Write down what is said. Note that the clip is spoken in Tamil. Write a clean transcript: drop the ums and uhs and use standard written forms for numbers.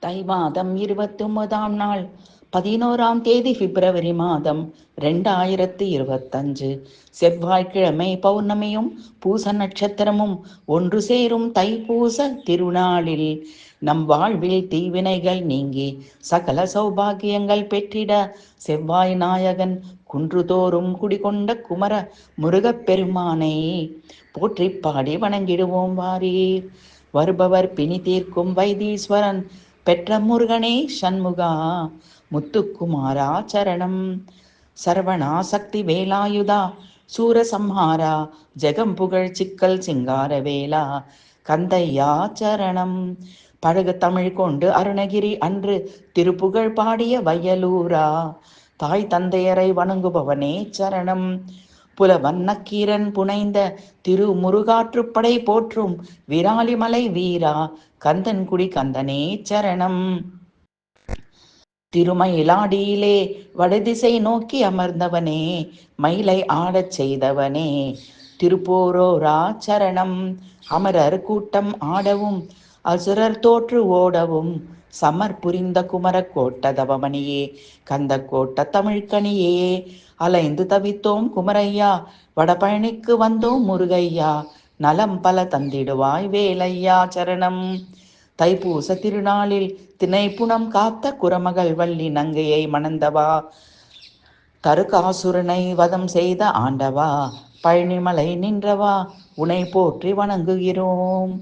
தை மாதம் 29ஆம் நாள் 11ஆம் தேதி பிப்ரவரி மாதம் 2025 செவ்வாய்க்கிழமை பௌர்ணமியும் பூச நட்சத்திரமும் ஒன்று சேரும் தைப்பூச திருநாளில் நம் வாழ்வில் தீவினைகள் நீங்கி சகல சௌபாகியங்கள் பெற்றிட செவ்வாய் நாயகன் குன்றுதோறும் குடிகொண்ட குமர முருகப்பெருமானை போற்றி பாடி வணங்கிடுவோம் வாரீர். வருபவர் பிணி தீர்க்கும் வைத்தீஸ்வரன் பெற்ற முருகனே சண்முகா முத்துக்குமாரா சரணம். சரவணா சக்தி வேலாயுதா சூரசம்ஹாரா ஜெகம் புகழ் சிக்கல் சிங்கார வேலா கந்தையா சரணம். பழகு தமிழ் கொண்டு அருணகிரி அன்று திருப்புகழ் பாடிய வயலூரா தாய் தந்தையரை வணங்குபவனே சரணம். புலவன் நக்கீரன் புனைந்த திருமுருகாற்றுப்படை போற்றும் விராலிமலை வீரா கந்தன்குடி கந்தனே சரணம். திருமயிலாடியிலே வடதிசை நோக்கி அமர்ந்தவனே மயிலை ஆடச் செய்தவனே திருப்போரோரா சரணம். அமரர் கூட்டம் ஆடவும் அசுரர் தோற்று ஓடவும் சமர் புரிந்த குமர கோட்ட தவமணியே கந்த கோட்ட தமிழ்கனியே அலைந்து தவித்தோம் குமரையா வடபழனிக்கு வந்தோம் முருகையா நலம் பல தந்திடுவாய் வேலையா சரணம். தைப்பூச திருநாளில் திணைப்புணம் காத்த குரமகள் வள்ளி நங்கையை மணந்தவா தருகாசுரனை வதம் செய்த ஆண்டவா பழனிமலை நின்றவா உனை போற்றி வணங்குகிறோம்.